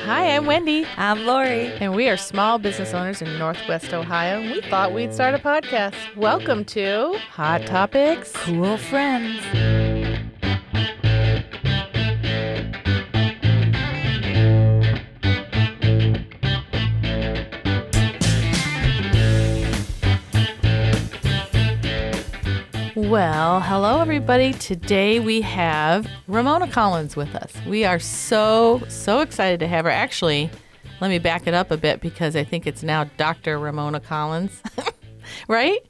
Hi, I'm Wendy, I'm Lori. and we are small business owners in Northwest Ohio, and we thought we'd start a podcast. Welcome to Hot Topics. Cool friends. Well, hello everybody. Today we have Ramona Collins with us. We are so excited to have her. Actually, let me back it up a bit because I think it's now Dr. Ramona Collins, right?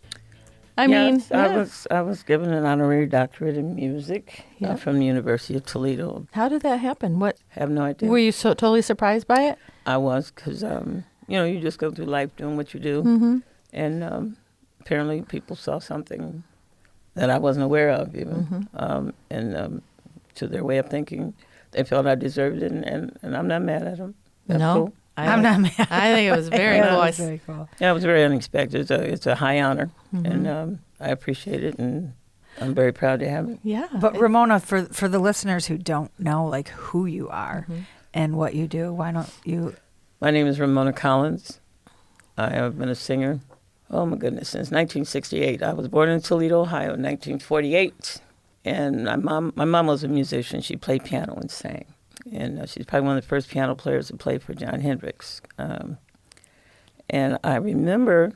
I was given an honorary doctorate in music from the University of Toledo. How did that happen? What? Have no idea. Were you so totally surprised by it? I was because, you just go through life doing what you do. And apparently people saw something that I wasn't aware of even. And to their way of thinking, they felt I deserved it, and I'm not mad at them. That's cool. I'm not mad. I think it was very cool. It was very cool. Yeah, it was very unexpected. It's a high honor, and I appreciate it, and I'm very proud to have it. Yeah. But Ramona, for the listeners who don't know, like, who you are and what you do, why don't you? My name is Ramona Collins. I have been a singer, oh my goodness, since 1968. I was born in Toledo, Ohio in 1948. And my mom was a musician. She played piano and sang. And she's probably one of the first piano players to play for Jon Hendricks. And I remember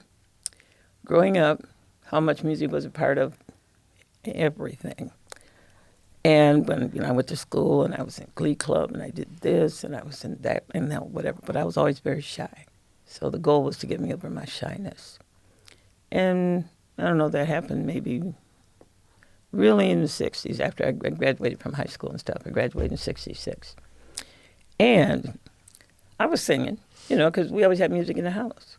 growing up how much music was a part of everything. And when I went to school and I was in Glee Club and I did this and I was in that and that, whatever, but I was always very shy. So the goal was to get me over my shyness. And I don't know, that happened maybe really in the 60s after I graduated from high school and stuff. I graduated in 66. And I was singing, because we always had music in the house,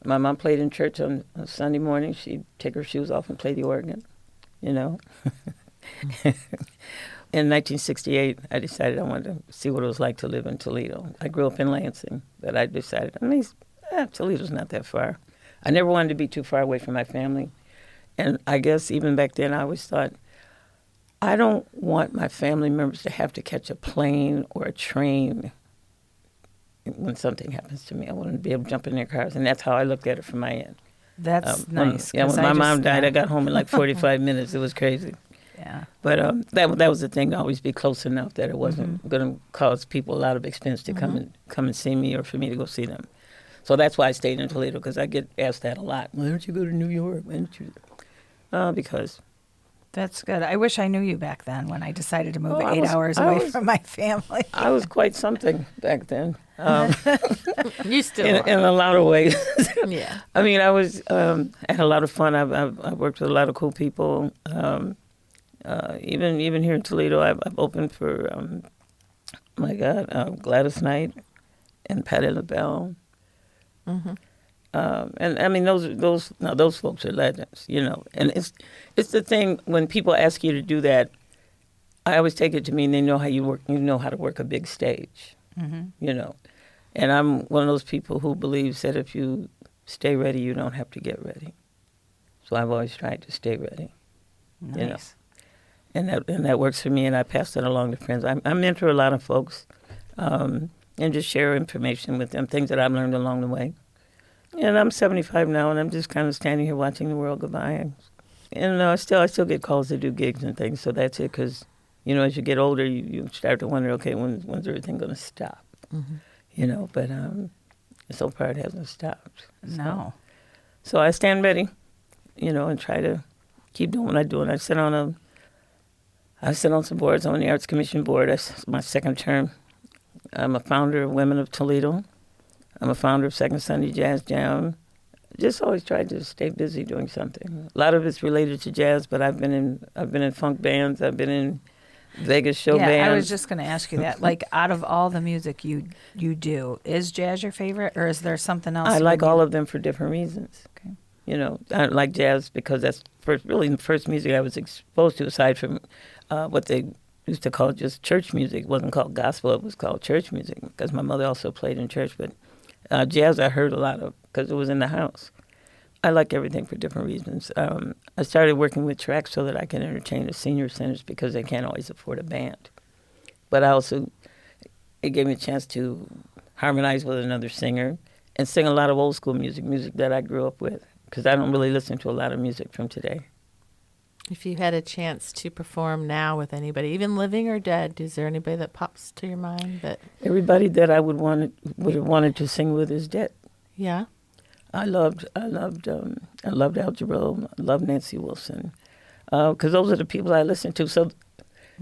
My mom played in church on Sunday morning. She'd take her shoes off and play the organ, In 1968, I decided I wanted to see what it was like to live in Toledo. I grew up in Lansing, but I decided, Toledo's not that far. I never wanted to be too far away from my family. And I guess even back then I always thought, I don't want my family members to have to catch a plane or a train when something happens to me. I want them to be able to jump in their cars. And that's how I looked at it from my end. That's nice. When my mom died, I got home in like 45 minutes. It was crazy. Yeah. But that was the thing, to always be close enough that it wasn't going to cause people a lot of expense to come and see me or for me to go see them. So that's why I stayed in Toledo, because I get asked that a lot. Why don't you go to New York? Why don't you? Because. That's good. I wish I knew you back then when I decided to move 8 hours away from my family. I was quite something back then. You still in a lot of ways. Yeah. I mean, I was had a lot of fun. I worked with a lot of cool people. Even here in Toledo, I've opened for Gladys Knight and Patti LaBelle. And I mean, those folks are legends, And it's the thing when people ask you to do that. I always take it to mean they know how you work. You know how to work a big stage, And I'm one of those people who believes that if you stay ready, you don't have to get ready. So I've always tried to stay ready, Nice. And that works for me. And I pass that along to friends. I mentor a lot of folks, and just share information with them, things that I've learned along the way. And I'm 75 now, and I'm just kind of standing here watching the world go by. And I still get calls to do gigs and things, so that's it. Because, as you get older, you start to wonder, okay, when's everything going to stop? But so far it hasn't stopped. No. So I stand ready, and try to keep doing what I do. And I sit on some boards. I'm on the Arts Commission board. That's my second term. I'm a founder of Women of Toledo. I'm a founder of Second Sunday Jazz Jam. Just always tried to stay busy doing something. A lot of it's related to jazz, but I've been in funk bands. I've been in Vegas show bands. Yeah, I was just going to ask you that. Like, out of all the music you do, is jazz your favorite, or is there something else? I like all of them for different reasons. Okay. I like jazz because that's really the first music I was exposed to, aside from what they used to call just church music. It wasn't called gospel, it was called church music, because my mother also played in church. But jazz I heard a lot of because it was in the house. I like everything for different reasons. I started working with tracks so that I can entertain the senior centers because they can't always afford a band. But I also it gave me a chance to harmonize with another singer and sing a lot of old school music that I grew up with, because I don't really listen to a lot of music from today. If you had a chance to perform now with anybody, even living or dead, is there anybody that pops to your mind that? Everybody that I would have wanted to sing with is dead. Yeah. I loved Al Jarreau. I loved Nancy Wilson, because those are the people I listened to. So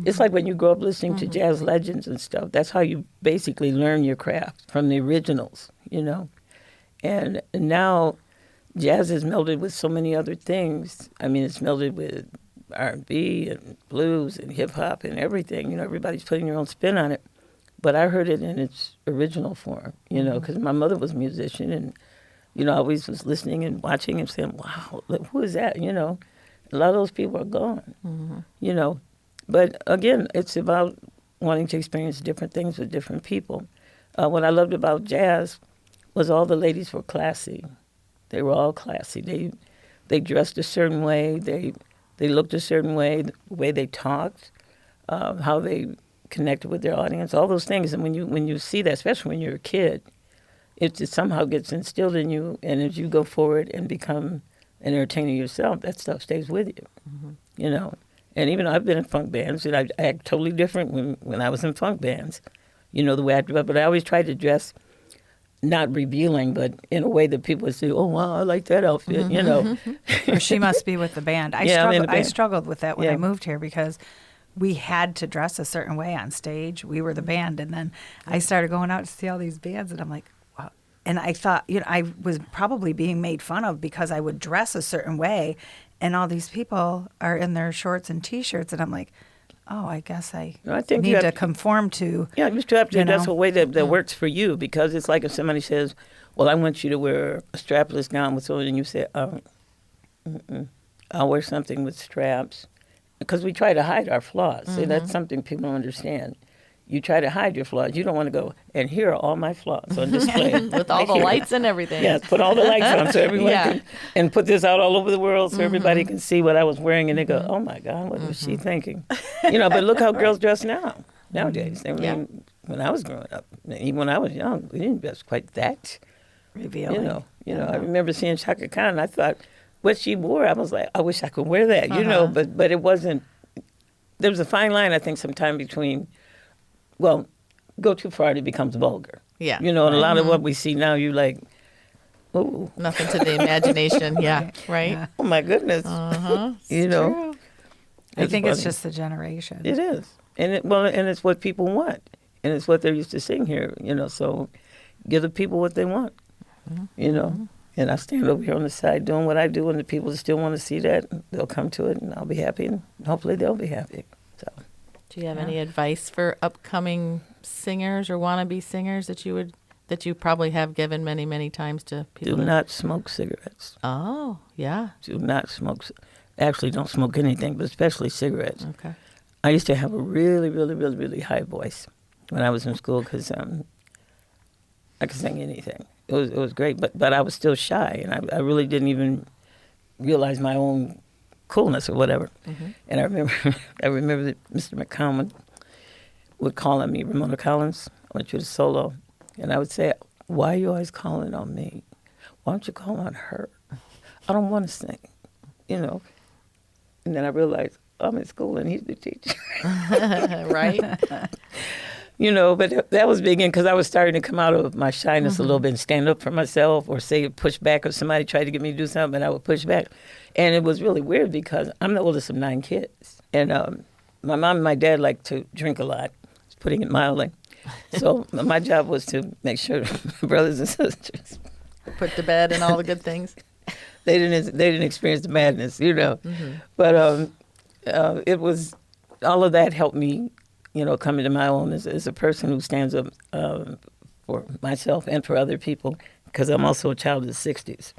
it's like when you grow up listening to jazz legends and stuff. That's how you basically learn your craft, from the originals, you know. And now jazz is melded with so many other things. I mean, it's melded with R&B and blues and hip hop and everything. You know, everybody's putting their own spin on it. But I heard it in its original form, you know, because my mother was a musician, and, you know, I always was listening and watching and saying, wow, who is that, you know? A lot of those people are gone, you know. But, again, it's about wanting to experience different things with different people. What I loved about jazz was all the ladies were classy. They were all classy. They dressed a certain way. They looked a certain way, the way they talked, how they connected with their audience, all those things. And when you see that, especially when you're a kid, it somehow gets instilled in you. And as you go forward and become an entertainer yourself, that stuff stays with you, you know. And even though I've been in funk bands, and I act totally different when I was in funk bands, you know, the way I dress. But I always tried to dress not revealing, but in a way that people would say, oh, wow, I like that outfit, you know. Or she must be with the band. I struggled with that when I moved here, because we had to dress a certain way on stage. We were the band. And then I started going out to see all these bands, and I'm like, wow. And I thought, you know, I was probably being made fun of because I would dress a certain way, and all these people are in their shorts and T-shirts, and I'm like, oh, I guess I need to conform to. Yeah, you still have to dress a way that works for you, because it's like if somebody says, well, I want you to wear a strapless gown with something, and you say, I'll wear something with straps. Because we try to hide our flaws. See, that's something people don't understand. You try to hide your flaws. You don't want to go, and here are all my flaws on display. With all the lights and everything. Yes, put all the lights on so everyone can, and put this out all over the world so everybody can see what I was wearing, and they go, oh, my God, what was she thinking? You know, but look how girls dress nowadays. I mean, when I was growing up, even when I was young, we didn't dress quite that revealing. You know, I remember seeing Chaka Khan, and I thought, what she wore, I was like, I wish I could wear that, you know, but it wasn't. There was a fine line, I think, sometime between, well, go too far, it becomes vulgar. Yeah. You know, and a lot of what we see now, you like, oh. Nothing to the imagination, right? Yeah. Oh, my goodness. You know. True. I think it's just the generation. It is. And it's what people want. And it's what they're used to seeing here, you know, so give the people what they want, you know. And I stand over here on the side doing what I do, and the people still want to see that, they'll come to it, and I'll be happy, and hopefully they'll be happy. So, do you have any advice for upcoming singers or wannabe singers that you probably have given many, many times to people? Do not smoke cigarettes. Oh, yeah. Do not smoke. Actually, don't smoke anything, but especially cigarettes. Okay. I used to have a really, really, really, really high voice when I was in school, because I could sing anything. It was great, but I was still shy, and I really didn't even realize my own coolness or whatever. And I remember that Mr. McCommon would call on me, Ramona Collins, I want you to solo. And I would say, why are you always calling on me? Why don't you call on her? I don't want to sing, you know. And then I realized, I'm in school and he's the teacher. Right? You know, but that was big, because I was starting to come out of my shyness a little bit and stand up for myself, or say push back if somebody tried to get me to do something, and I would push back. And it was really weird, because I'm the oldest of 9 kids. And my mom and my dad liked to drink a lot, putting it mildly. So my job was to make sure my brothers and sisters Put to bed and all the good things. they didn't experience the madness, you know. But it was, all of that helped me, you know, come into my own as a person who stands up for myself and for other people, because I'm also a child of the 60s.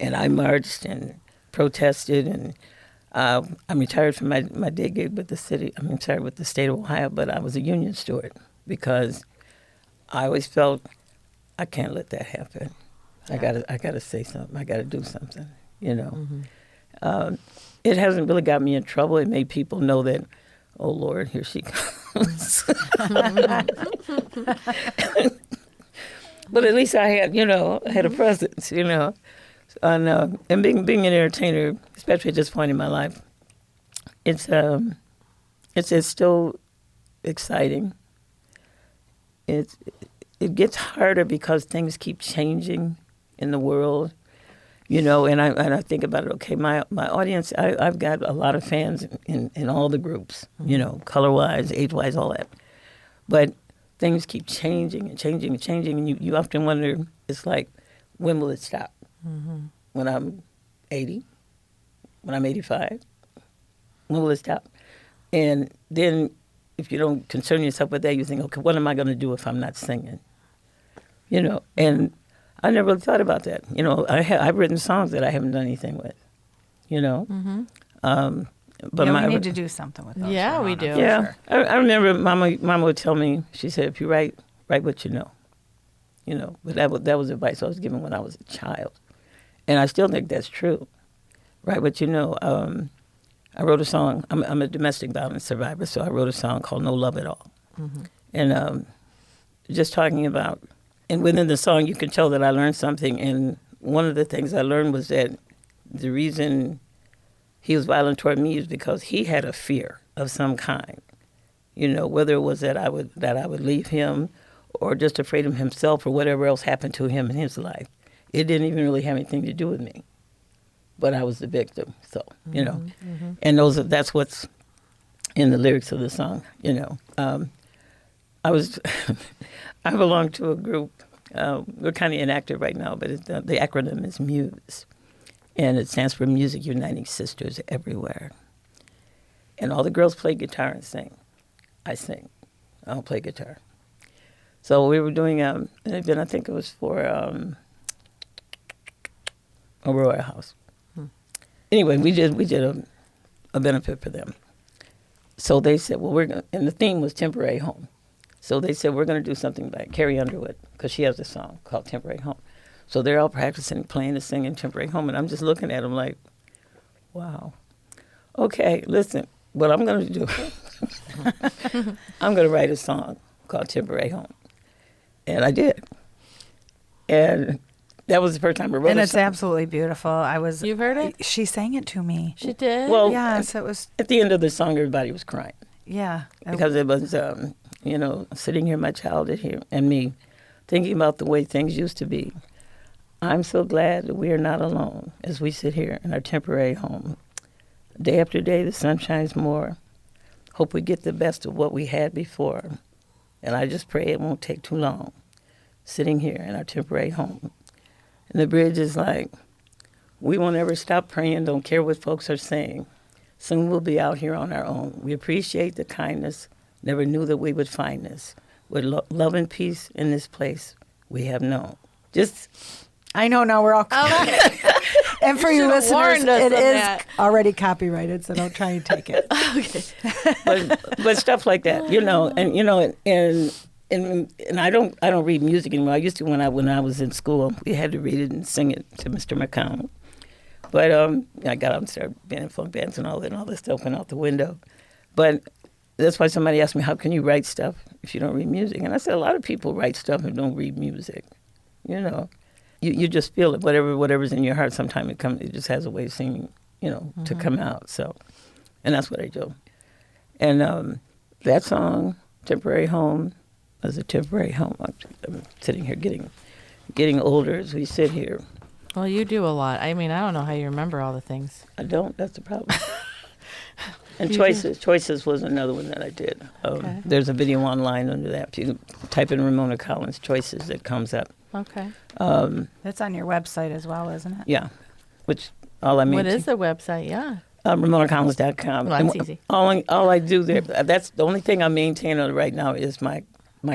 And I marched and protested, and I'm retired from my day gig with the city. I'm retired with the state of Ohio, but I was a union steward, because I always felt I can't let that happen. Yeah. I gotta say something. I gotta do something, you know. It hasn't really got me in trouble. It made people know that, oh, Lord, here she comes. But at least I had, I had a presence, and being an entertainer, especially at this point in my life, it's still exciting. It gets harder because things keep changing in the world, and I think about it. Okay, my audience, I've got a lot of fans in all the groups, color-wise, age-wise, all that. But things keep changing and changing and changing, and you often wonder, it's like, when will it stop? Mm-hmm. When I'm 80? When I'm 85? When will it stop? And then if you don't concern yourself with that, you think, okay, what am I going to do if I'm not singing? And I never really thought about that. I've written songs that I haven't done anything with, Mm-hmm. But we need to do something with those. Yeah, Ramona, we do. Yeah, sure. I remember Mama would tell me, she said, if you write what you know. But that was advice I was given when I was a child. And I still think that's true. Write what you know. I wrote a song. I'm a domestic violence survivor, so I wrote a song called No Love at All. Mm-hmm. And just talking about, and within the song you can tell that I learned something. And one of the things I learned was that the reason he was violent toward me is because he had a fear of some kind. Whether it was that I would leave him, or just afraid of himself, or whatever else happened to him in his life. It didn't even really have anything to do with me, but I was the victim. So mm-hmm. And that's what's in the lyrics of the song. I belong to a group. We're kind of inactive right now, but the acronym is MUSE. And it stands for Music Uniting Sisters Everywhere. And all the girls play guitar and sing. I sing. I don't play guitar. So we were doing an event, I think it was for Aurora House. Anyway, we did a benefit for them. So they said, well, and the theme was Temporary Home. So they said, we're going to do something by Carrie Underwood, because she has a song called Temporary Home. So they're all practicing, playing and singing Temporary Home, and I'm just looking at them like, wow. Okay, listen, what I'm going to do, I'm going to write a song called Temporary Home. And I did. And that was the first time I wrote it. And it's absolutely beautiful. You've heard it? She sang it to me. She did? Well, yes, it was. At the end of the song, everybody was crying. Yeah. Because it was, sitting here, my child here, and me, thinking about the way things used to be. I'm so glad that we are not alone as we sit here in our temporary home. Day after day, the sun shines more. Hope we get the best of what we had before. And I just pray it won't take too long, sitting here in our temporary home. And the bridge is like, we won't ever stop praying, don't care what folks are saying. Soon we'll be out here on our own. We appreciate the kindness, never knew that we would find this. With love and peace in this place we have known. I know now we're all and for you listeners, it is already copyrighted, so don't try and take it. Okay. but stuff like that, and I don't read music anymore. I used to when I was in school. We had to read it and sing it to Mr. McConnell. But I got out and started being in funk bands and all that, and all this stuff went out the window. But that's why somebody asked me, how can you write stuff if you don't read music? And I said, a lot of people write stuff and don't read music. You just feel it. Whatever's in your heart, sometimes it just has a way of seeming, to come out. So, and that's what I do. And that song, Temporary Home, is a temporary home. I'm sitting here getting older as we sit here. Well, you do a lot. I mean, I don't know how you remember all the things. I don't. That's the problem. And Choices was another one that I did. Okay. There's a video online under that. If you type in Ramona Collins Choices, it comes up. Okay. That's on your website as well, isn't it? Yeah. Which all I mean. What is the website? Yeah. RamonaCollins.com. Well, that's easy. All I do there. That's the only thing I maintain on it right now is my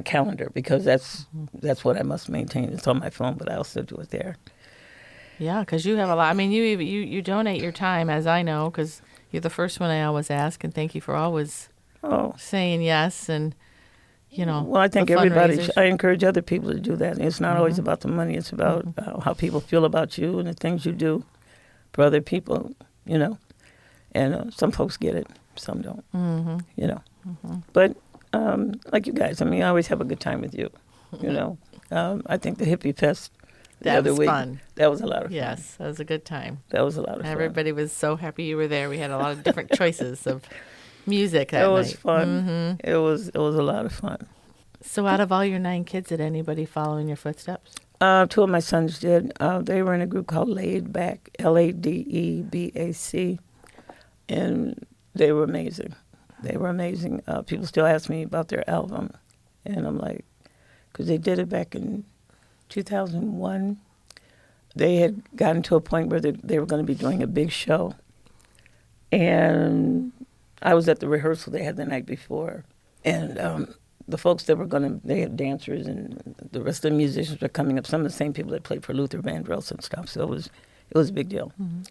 calendar, because that's what I must maintain. It's on my phone, but I also do it there. Yeah, because you have a lot. I mean, you donate your time, as I know, because you're the first one I always ask, and thank you for always saying yes. And well, I think everybody. I encourage other people to do that. And it's not always about the money. It's about how people feel about you and the things you do for other people. And some folks get it, some don't. But like you guys. I mean, I always have a good time with you. You know, I think the Hippie Fest the That other was week, fun. that was a lot of fun. Yes, that was a good time. That was a lot of fun. Everybody was so happy you were there. We had a lot of different choices of music that It was night. fun. It was a lot of fun. So out of all your 9 kids, did anybody follow in your footsteps? 2 of my sons did. They were in a group called Laid Back, Ladebac, and they were amazing. They were amazing. People still ask me about their album, and I'm like, because they did it back in 2001. They had gotten to a point where they were going to be doing a big show, and I was at the rehearsal they had the night before, and the folks that were they had dancers, and the rest of the musicians were coming up. Some of the same people that played for Luther Vandross and stuff. So it was a big deal. Mm-hmm.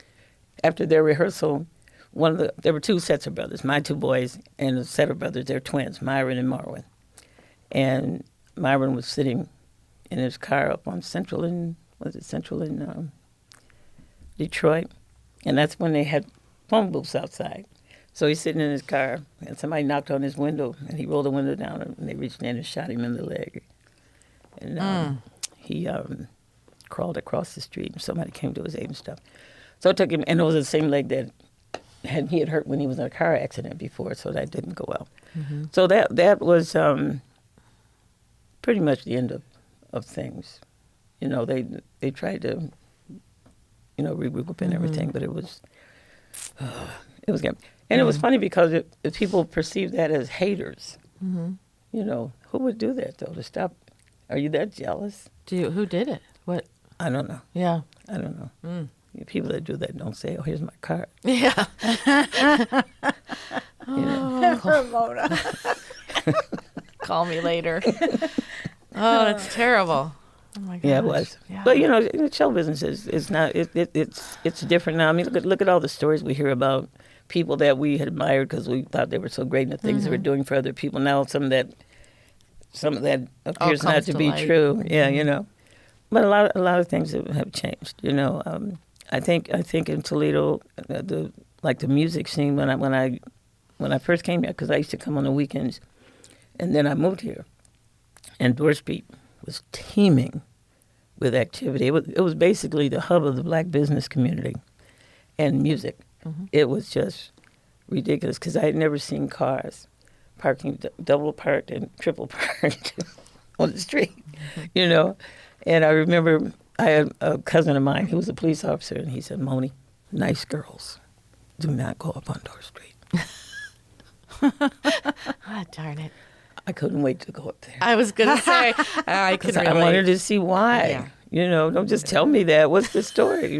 After their rehearsal, there were 2 sets of brothers, my 2 boys, and a set of brothers. They're twins, Myron and Marwin. And Myron was sitting in his car up on Central in Detroit, and that's when they had phone booths outside. So he's sitting in his car, and somebody knocked on his window, and he rolled the window down, and they reached in and shot him in the leg. And he crawled across the street, and somebody came to his aid and stuff. So it took him, and it was the same leg that he had hurt when he was in a car accident before, so that didn't go well. Mm-hmm. So that was pretty much the end of things. You know, they tried to, regroup and everything, but it was good. And it was funny because if people perceive that as haters, who would do that, though, to stop? Are you that jealous? Who did it? What? I don't know. Yeah. I don't know. People that do that don't say, "Oh, here's my card." Yeah. Ramona. Call me later. Oh, that's terrible. Oh my gosh. Yeah, it was. Yeah. But show business is not. It's different now. I mean, look at all the stories we hear about people that we had admired because we thought they were so great in the things they were doing for other people. Now some of that appears not to be true. Yeah, But a lot of things have changed. I think in Toledo, the music scene when I first came here, because I used to come on the weekends, and then I moved here, and Dorr Street was teeming with activity. It was basically the hub of the black business community and music. Mm-hmm. It was just ridiculous because I had never seen cars parking double parked and triple parked on the street, And I remember I had a cousin of mine who was a police officer, and he said, "Moni, nice girls do not go up on Dorr Street." Ah, darn it. I couldn't wait to go up there. I was going to say, I could relate. I wanted to see why. Yeah. Don't just tell me that. What's the story,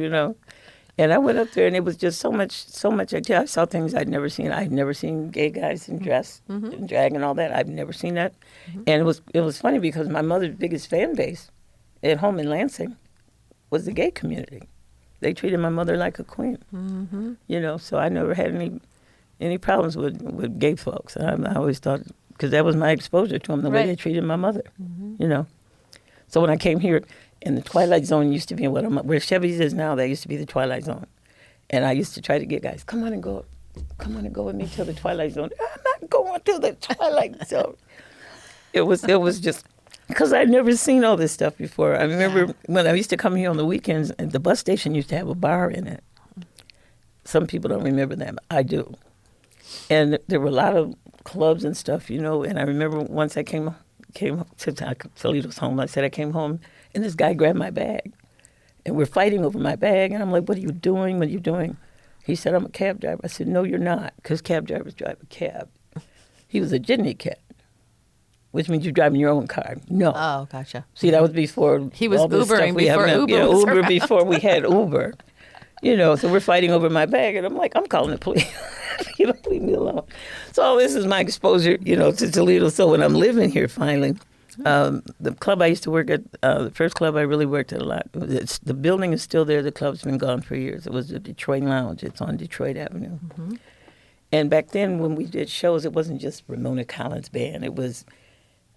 And I went up there, and it was just so much activity. I saw things I'd never seen. I'd never seen gay guys in dress and drag and all that. I've never seen that. Mm-hmm. And it was funny because my mother's biggest fan base at home in Lansing was the gay community. They treated my mother like a queen, so I never had any problems with gay folks. I always thought, because that was my exposure to them, the way they treated my mother, So when I came here, and the Twilight Zone used to be where Chevy's is now, that used to be the Twilight Zone. And I used to try to get guys, come on and go with me to the Twilight Zone. I'm not going to the Twilight Zone. It was just, because I'd never seen all this stuff before. I remember when I used to come here on the weekends, and the bus station used to have a bar in it. Some people don't remember that, but I do. And there were a lot of clubs and stuff, And I remember once I came to Toledo's home. I said I came home, and this guy grabbed my bag, and we're fighting over my bag. And I'm like, "What are you doing? What are you doing?" He said, "I'm a cab driver." I said, "No, you're not, because cab drivers drive a cab." He was a jitney cab, which means you're driving your own car. No. Oh, gotcha. See, that was before he was Ubering before Uber. Uber before we had Uber. So we're fighting over my bag, and I'm like, I'm calling the police. Leave me alone. So this is my exposure, to Toledo. So when I'm living here finally, the club I used to work at, the first club I really worked at a lot, the building is still there. The club's been gone for years. It was the Detroit Lounge. It's on Detroit Avenue. Mm-hmm. And back then when we did shows, it wasn't just Ramona Collins band. It was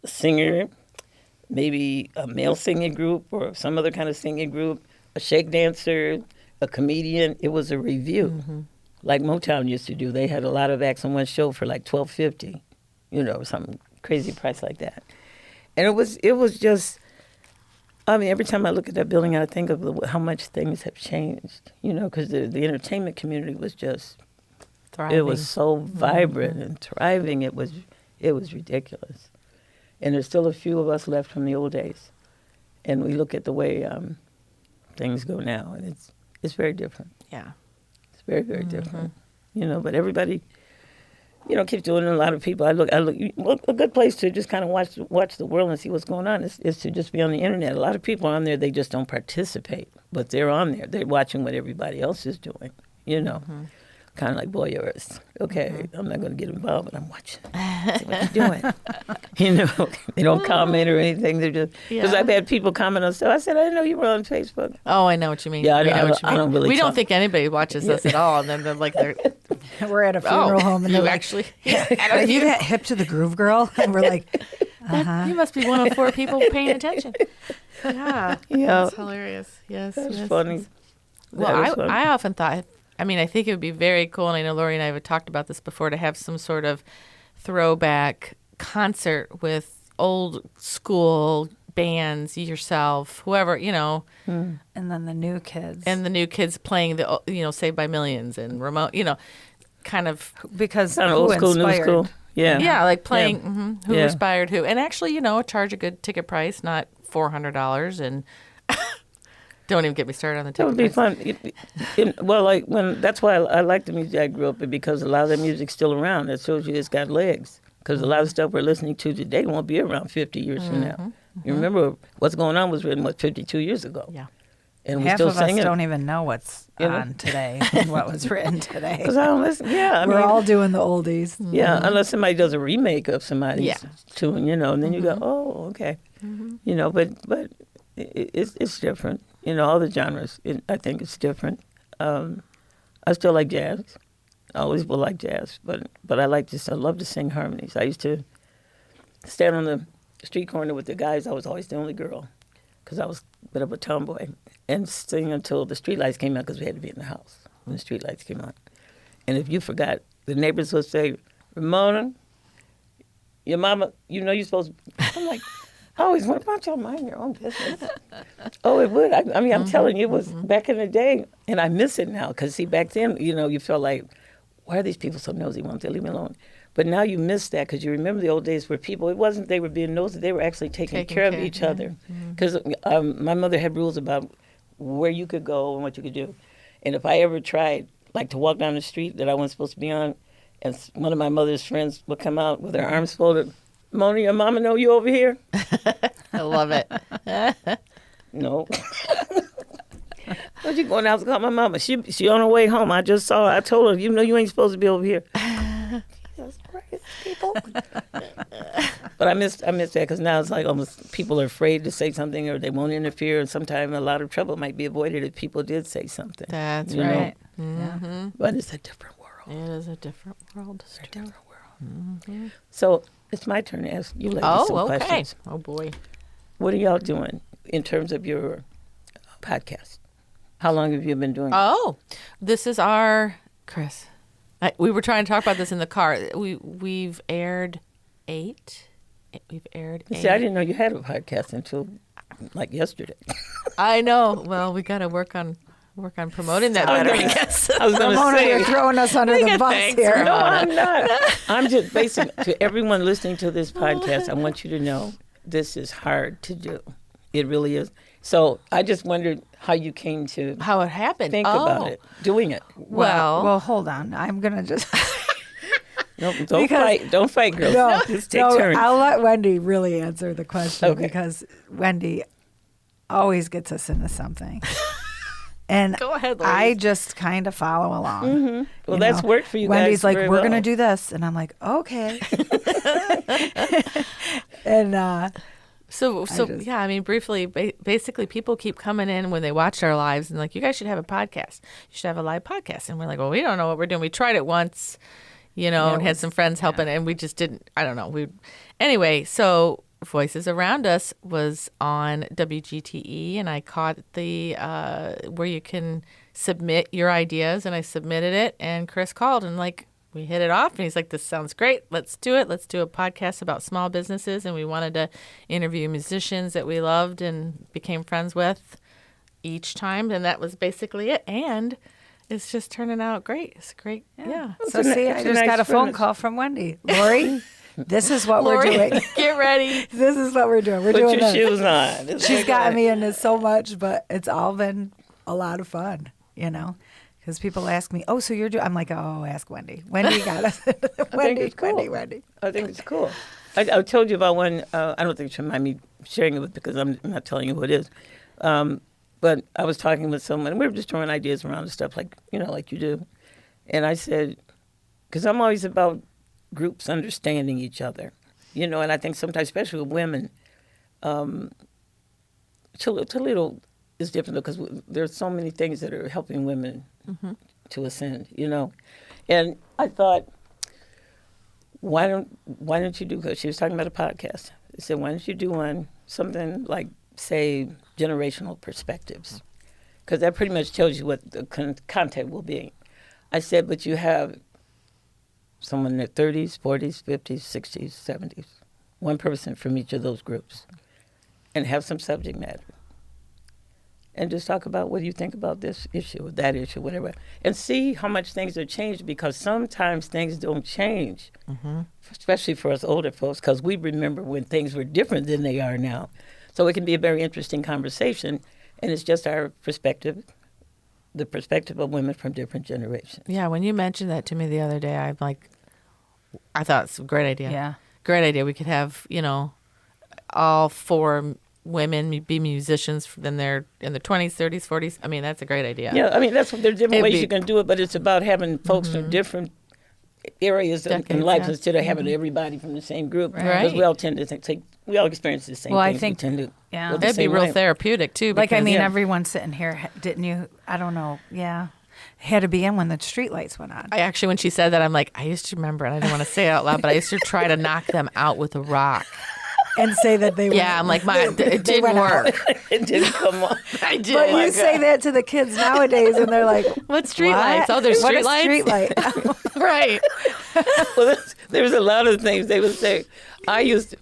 a singer, maybe a male singing group or some other kind of singing group, a shake dancer, a comedian. It was a review, like Motown used to do. They had a lot of acts on one show for like $12.50, some crazy price like that. And it was just, I mean, every time I look at that building, I think of how much things have changed, because the entertainment community was just thriving. It was so vibrant and thriving. It was ridiculous. And there's still a few of us left from the old days. And we look at the way things go now, and it's very different. Yeah. It's very, very different. But everybody, keeps doing it. A lot of people, I look. Well, a good place to just kind of watch the world and see what's going on is to just be on the internet. A lot of people are on there, they just don't participate, but they're on there. They're watching what everybody else is doing, Kind of like voyeurs. Okay, I'm not going to get involved, but I'm watching. See what you're doing. They don't comment or anything. They're just, because I've had people comment on stuff. I said, I didn't know you were on Facebook. Oh, I know what you mean. Yeah, I don't really We talk. don't think anybody watches us at all. And then they're like, we're at a funeral home. And you they're like, actually. are you that hip to the groove girl? And we're like, You must be one of 4 people paying attention. Yeah. That's hilarious. Yes. That's funny. Well, I often thought, I think it would be very cool, and I know Lori and I have talked about this before, to have some sort of throwback concert with old school bands, yourself, whoever, And then the new kids. And the new kids playing the, Saved by Millions and Remote, kind of. Because kind of old school, inspired? new school. Yeah. Yeah, like playing who inspired who. And actually, charge a good ticket price, not $400, and don't even get me started on the ticket price. That would be fun. That's why I like the music I grew up in, because a lot of that music's still around. That shows you it's got legs. Because a lot of stuff we're listening to today won't be around 50 years from now. You remember What's Going On was written, 52 years ago? Yeah. And half we still of us sing it. don't even know what's on today and what was written today. Because I don't listen. Yeah, we're all doing the oldies. Yeah, unless somebody does a remake of somebody's tune, and then you go, oh, okay, but it's different. All the genres. I think it's different. I still like jazz. I always will like jazz, but I love to sing harmonies. I used to stand on the street corner with the guys. I was always the only girl, because I was a bit of a tomboy, and sing until the streetlights came on, because we had to be in the house when the streetlights came on. And if you forgot, the neighbors would say, Ramona, your mama, you're supposed to. I'm like, I always went, why don't y'all mind your own business? Oh, it would. I'm telling you, it was back in the day, and I miss it now, because, see, back then, you felt like, why are these people so nosy? Why don't they leave me alone? But now you miss that, because you remember the old days where people, it wasn't they were being nosy, they were actually taking care of each other. Because my mother had rules about where you could go and what you could do. And if I ever tried, like, to walk down the street that I wasn't supposed to be on, and one of my mother's friends would come out with her arms folded, Mona, your mama know you over here? I love it. No. Where'd you going out to call my mama? She on her way home. I just saw her. I told her, you ain't supposed to be over here. Jesus Christ, people. But I miss that, because now it's like almost people are afraid to say something, or they won't interfere, and sometimes a lot of trouble might be avoided if people did say something. That's right. Mm-hmm. But it's a different world. It is a different world. It's a different world. So it's my turn to ask you ladies some questions. Oh, boy. What are y'all doing in terms of your podcast? How long have you been doing it? Oh, this is our, Chris. We were trying to talk about this in the car. We've aired 8. We've aired 8. See, I didn't know you had a podcast until like yesterday. I know. Well, we got to work on promoting that better, I guess. I was going to say, you're throwing us under the bus here. No, I'm not. I'm just basically, to everyone listening to this podcast, I want you to know this is hard to do. It really is. So I just wondered how you came to how it happened. Think about it, doing it. Well, hold on. I'm gonna just. No, don't fight, girls. No, just take turns. I'll let Wendy really answer the question, okay. Because Wendy always gets us into something. And go ahead, ladies. I just kind of follow along. Mm-hmm. Well, that's worked for you Wendy's guys. Wendy's like, very we're well. going to do this. And I'm like, okay. And So yeah, I mean, briefly, basically, people keep coming in when they watch our lives and like, you guys should have a podcast. You should have a live podcast. And we're like, well, we don't know what we're doing. We tried it once, and had some friends helping, and we just didn't. I don't know. Anyway. So Voices Around Us was on WGTE, and I caught the where you can submit your ideas, and I submitted it, and Chris called and like, we hit it off, and he's like, this sounds great. Let's do it. Let's do a podcast about small businesses. And we wanted to interview musicians that we loved and became friends with each time. And that was basically it. And it's just turning out great. It's great. Yeah. So see, I just got a phone call from Wendy. Lori, this is what Lori, we're doing. Get ready. This is what we're doing. We're Put doing your this. shoes on. It's She's like gotten that. me into so much, but it's all been a lot of fun, you know, because people ask me, oh, so you're doing, I'm like, oh, ask Wendy. Wendy got us. Wendy, it's cool. Wendy. I think it's cool. I told you about one. I don't think you should mind me sharing it with because I'm not telling you who it is. But I was talking with someone. We were just throwing ideas around and stuff like you do. And I said, because I'm always about groups understanding each other, and I think sometimes, especially with women, Toledo is different because there's so many things that are helping women to ascend, And I thought, why don't you do? Because she was talking about a podcast. I said, why don't you do something like, say, generational perspectives? Because that pretty much tells you what the content will be. I said, but you have someone in their 30s, 40s, 50s, 60s, 70s, one person from each of those groups, and have some subject matter. And just talk about what do you think about this issue or that issue, whatever, and see how much things have changed, because sometimes things don't change, especially for us older folks, because we remember when things were different than they are now. So it can be a very interesting conversation, and it's just our perspective, the perspective of women from different generations. Yeah, when you mentioned that to me the other day, I'm like, I thought it's a great idea. Yeah. Great idea. We could have, all four women be musicians, then they're in their 20s, 30s, 40s. I mean, that's a great idea. Yeah, I mean, there's different ways you can do it, but it's about having folks from different areas in life instead of having everybody from the same group. Because we all tend to we all experience the same things. I think, we tend to yeah. That'd be real therapeutic, too. Like, because, everyone sitting here, didn't you? I don't know. Yeah. Had to be in when the street lights went on. I actually, when she said that, I'm like, I used to remember, and I didn't want to say it out loud, but I used to try to knock them out with a rock. And say that they were. Yeah, I'm like, it didn't work. It didn't come on. I did. But you say that to the kids nowadays, and they're like, what street lights? Oh, there's street lights? Street light. Right. Well, there's a lot of things they would say. I used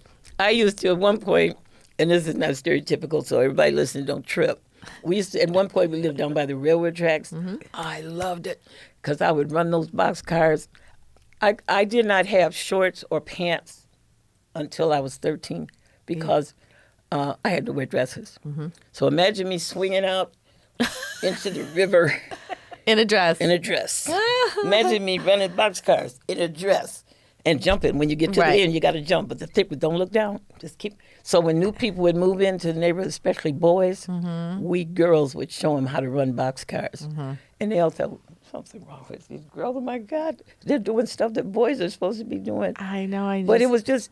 to at one point, and this is not stereotypical, so everybody listening don't trip. We used to, at one point, we lived down by the railroad tracks. I loved it because I would run those boxcars. I did not have shorts or pants until I was 13 because I had to wear dresses. So imagine me swinging out into the river. In a dress. In a dress. Imagine me running boxcars in a dress and jumping. When you get to the end, you got to jump. But the thick, don't look down. Just keep. So when new people would move into the neighborhood, especially boys, we girls would show them how to run boxcars. And they all thought, something wrong with these girls. Oh, my God. They're doing stuff that boys are supposed to be doing. I know. But it was just...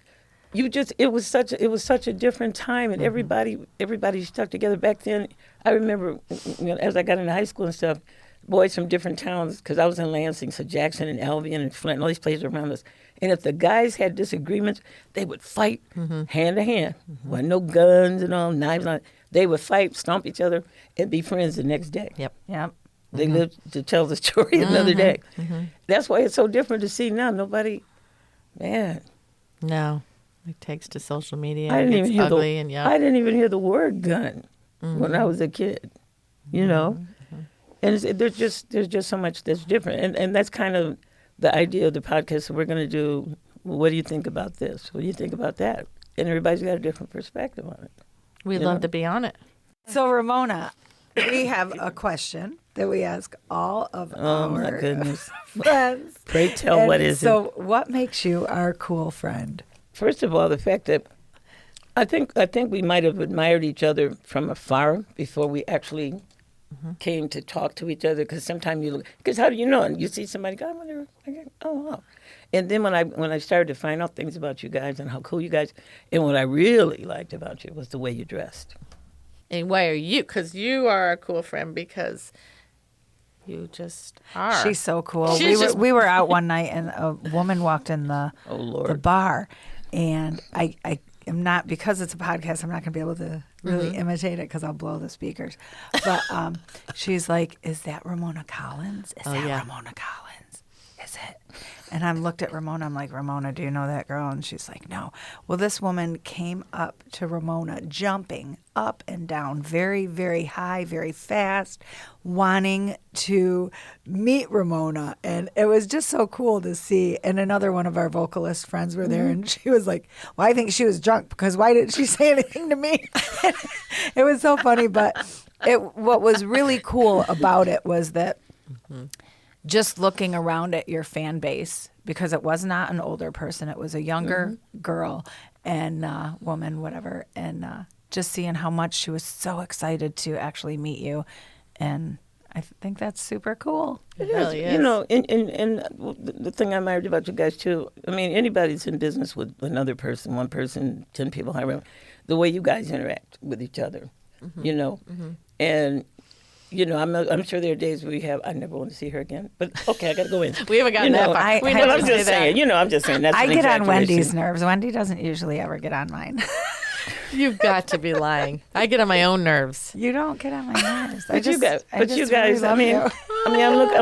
it was such a different time, and everybody stuck together back then. I remember, as I got into high school and stuff, boys from different towns, because I was in Lansing, so Jackson and Albion and Flint, and all these places around us. And if the guys had disagreements, they would fight hand to hand. Wasn't no guns and all, knives on. They would fight, stomp each other, and be friends the next day. Yep. They lived to tell the story another day. That's why it's so different to see now. Nobody, man. No. It takes to social media. I didn't even hear the word gun when I was a kid, And there's just so much that's different, and that's kind of the idea of the podcast. So we're going to do. What do you think about this? What do you think about that? And everybody's got a different perspective on it. We'd love to be on it. So Ramona, we have a question that we ask all of our my goodness. friends. Pray tell, what is it? So what makes you our cool friend? First of all, the fact that I think we might have admired each other from afar before we actually came to talk to each other. Because sometimes because how do you know? And you see somebody go, I wonder, oh wow. And then when I started to find out things about you guys and how cool you guys, and what I really liked about you was the way you dressed. And why are you? Because you are a cool friend because you just are. She's so cool. We were out one night and a woman walked in the bar. And I am not, because it's a podcast, I'm not going to be able to really imitate it because I'll blow the speakers. But she's like, is that Ramona Collins? Is that Ramona Collins? Is is it? And I looked at Ramona. I'm like, Ramona, do you know that girl? And she's like, no. Well, this woman came up to Ramona, jumping up and down, very, very high, very fast, wanting to meet Ramona. And it was just so cool to see. And another one of our vocalist friends were there, and she was like, well, I think she was drunk because why didn't she say anything to me? It was so funny. But what was really cool about it was that just looking around at your fan base, because it was not an older person, it was a younger girl and woman, whatever, and just seeing how much she was so excited to actually meet you, and I think that's super cool. It really is. You know, and the thing I admired about you guys too, I mean, anybody's in business with another person, one person, 10 people, however, the way you guys interact with each other, you know, and you know, I'm sure there are days where we have, I never want to see her again, but okay, I got to go in. We haven't gotten that far. I'm just saying, I'm just saying. That's I get on Wendy's nerves. Wendy doesn't usually ever get on mine. You've got to be lying. I get on my own nerves. You don't get on my nerves. I'm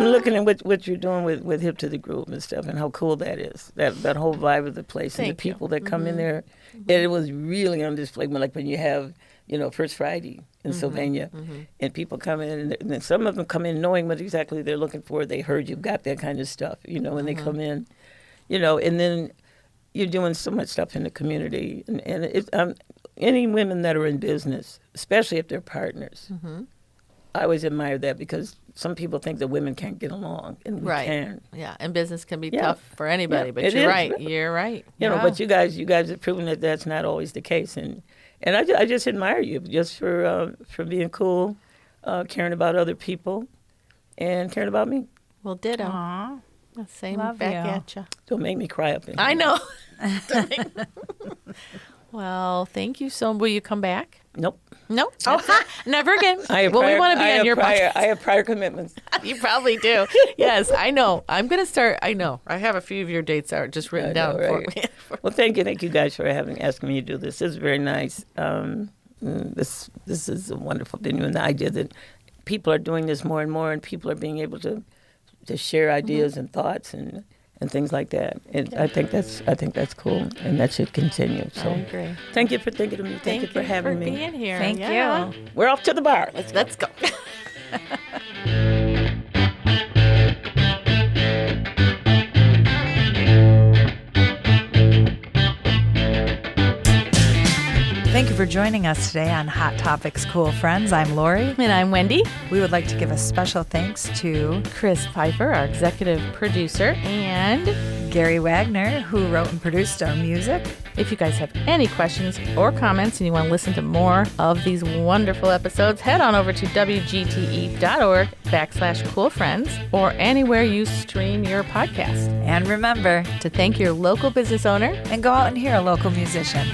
looking at what you're doing with Hip to the Groove and stuff, and how cool that is. That whole vibe of the place and the people that come in there. And it was really on display. Like when you have, First Friday in Sylvania, and people come in, and then some of them come in knowing what exactly they're looking for. They heard you've got that kind of stuff, when they come in, and then you're doing so much stuff in the community. And any women that are in business, especially if they're partners, I always admire that, because some people think that women can't get along, and we can. Yeah, and business can be tough for anybody, but you're right. You're right. But you guys have proven that that's not always the case, and I just admire you just for being cool, caring about other people, and caring about me. Well, ditto. Aww. Same Love back you. at you. Don't make me cry up in here. I know. Well, thank you so much. Will you come back? Nope. Nope. Oh, never again. We want to be on your podcast. I have prior commitments. You probably do. Yes, I know. I'm going to start. I know. I have a few of your dates are just written down for me. Well, thank you guys for asking me to do this. This is very nice. This is a wonderful venue, and the idea that people are doing this more and more, and people are being able to share ideas and thoughts and things like that. And I think that's cool, and that should continue. So I agree. Thank you for thinking of me. Thank you for having me. Being here. Thank you. We're off to the bar. Let's go. Thank you for joining us today on Hot Topics Cool Friends. I'm Lori. And I'm Wendy. We would like to give a special thanks to Chris Pfeiffer, our executive producer, and Gary Wagner, who wrote and produced our music. If you guys have any questions or comments and you want to listen to more of these wonderful episodes, head on over to wgte.org/coolfriends or anywhere you stream your podcast. And remember To thank your local business owner and go out and hear a local musician.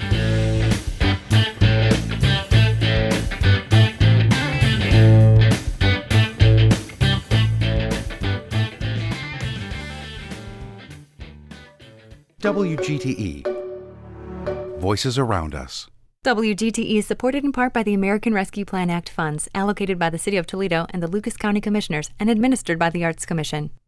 WGTE. Voices around us. WGTE is supported in part by the American Rescue Plan Act funds allocated by the City of Toledo and the Lucas County Commissioners and administered by the Arts Commission.